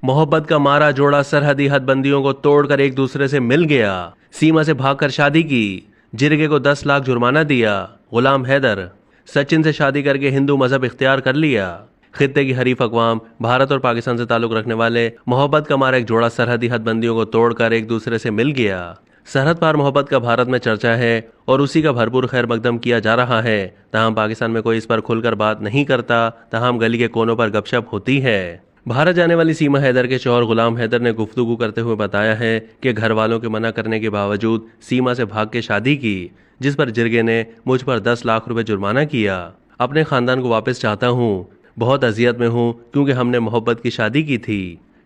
मोहब्बत का मारा जोड़ा सरहदी हदबंदियों को तोड़कर एक दूसरे से मिल गया। सीमा से भागकर शादी की, जिरगे को 10 लाख जुर्माना दिया। गुलाम हैदर। सचिन से शादी करके हिंदू मजहब इख्तियार कर लिया। खित्ते की हरीफ अक़वाम भारत और पाकिस्तान से ताल्लुक रखने वाले मोहब्बत का मारा एक जोड़ा सरहदी हदबंदियों को तोड़कर एक दूसरे से मिल गया। सरहद पार मोहब्बत का भारत में चर्चा है और उसी का भरपूर खैर मकदम किया जा रहा है। तमाम पाकिस्तान में कोई इस पर खुलकर बात नहीं करता, तमाम गली के कोनों पर गपशप होती है। भारत जाने वाली सीमा हैदर के शौहर गुलाम हैदर ने गुफ्तगू करते हुए बताया है कि घर वालों के मना करने के बावजूद सीमा से भाग के शादी की, जिस पर जिरगे ने मुझ पर 10 लाख रुपए जुर्माना किया। अपने खानदान को वापस चाहता हूँ, बहुत अजियत में हूँ क्योंकि हमने मोहब्बत की शादी की थी।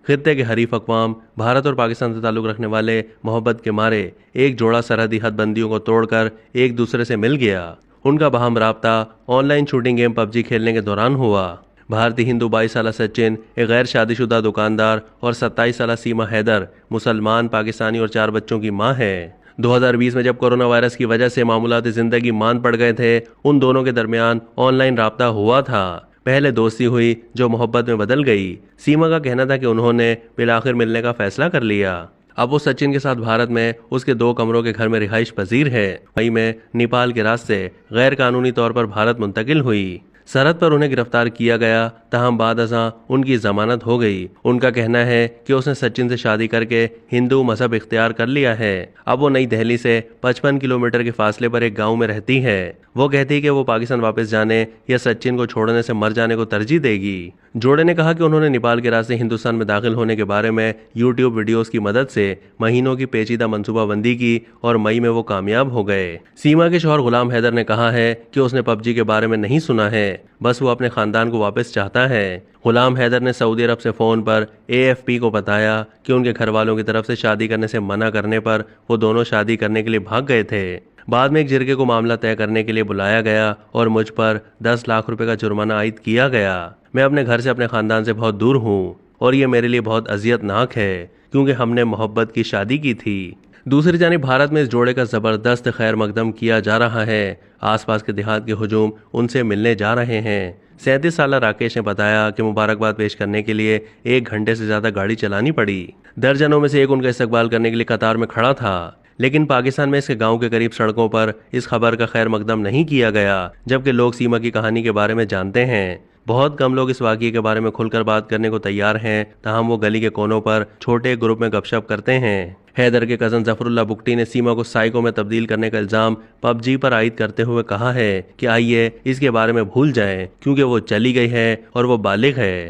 खित्ते के हरीफ अक़वाम भारत और पाकिस्तान से ताल्लुक़ रखने वाले मोहब्बत के मारे एक जोड़ा सरहदी हदबंदियों को तोड़कर एक दूसरे से मिल गया। उनका बाहम राब्ता ऑनलाइन शूटिंग गेम पबजी खेलने के दौरान हुआ। भारतीय हिंदू 22 साला सचिन एक गैर शादीशुदा दुकानदार और 27 साला सीमा हैदर मुसलमान पाकिस्तानी और 4 बच्चों की मां है। 2020 में जब कोरोना वायरस की वजह से मामूलाती जिंदगी मान पड़ गए थे, उन दोनों के दरमियान ऑनलाइन राब्ता हुआ था। पहले दोस्ती हुई जो मोहब्बत में बदल गई। सीमा का कहना था कि उन्होंने बिलाखिर मिलने का फैसला कर लिया। अब वो सचिन के साथ भारत में उसके 2 कमरों के घर में रिहाइश पजीर है। मई में नेपाल के रास्ते गैर कानूनी तौर पर भारत मुंतकिल हुई। सरहद पर उन्हें गिरफ्तार किया गया, तहम बाद अज़ां उनकी जमानत हो गई। उनका कहना है कि उसने सचिन से शादी करके हिंदू मजहब इख्तियार कर लिया है। अब वो नई दिल्ली से 55 किलोमीटर के फासले पर एक गांव में रहती है। वो कहती है कि वो पाकिस्तान वापस जाने या सचिन को छोड़ने से मर जाने को तरजीह देगी। जोड़े ने कहा कि उन्होंने नेपाल के रास्ते हिंदुस्तान में दाखिल होने के बारे में यूट्यूब वीडियोस की मदद से महीनों की पेचीदा मंसूबाबंदी की और मई में वो कामयाब हो गए। सीमा के शौहर गुलाम हैदर ने कहा है कि उसने पबजी के बारे में नहीं सुना है, बस वो अपने खानदान को वापस चाहता है। गुलाम हैदर ने सऊदी अरब से फ़ोन पर AFP को बताया कि उनके घर वालों की तरफ से शादी करने से मना करने पर वो दोनों शादी करने के लिए भाग गए थे। बाद में एक जिरगे को मामला तय करने के लिए बुलाया गया और मुझ पर 10 लाख रुपए का जुर्माना आयद किया गया। मैं अपने घर से अपने खानदान से बहुत दूर हूँ और ये मेरे लिए बहुत अजियतनाक है क्योंकि हमने मोहब्बत की शादी की थी। दूसरी जानिब भारत में इस जोड़े का ज़बरदस्त खैर मकदम किया जा रहा है। आसपास के देहात के हुजूम उनसे मिलने जा रहे हैं। 37 साला राकेश ने बताया कि मुबारकबाद पेश करने के लिए 1 घंटे से ज़्यादा गाड़ी चलानी पड़ी। दर्जनों में से एक उनका इस्तकबाल करने के लिए कतार में खड़ा था, लेकिन पाकिस्तान में इसके गांव के करीब सड़कों पर इस खबर का खैर मकदम नहीं किया गया, जबकि लोग सीमा की कहानी के बारे में जानते हैं। बहुत कम लोग इस वाक़ये के बारे में खुलकर बात करने को तैयार हैं, तहम वो गली के कोनों पर छोटे ग्रुप में गपशप करते हैं। हैदर के कज़न जफरुल्लाह बुगटी ने सीमा को साइको में तब्दील करने का इल्ज़ाम पबजी पर आयद करते हुए कहा है कि आइए इसके बारे में भूल जाएं क्योंकि वो चली गई है और वो बालिग है।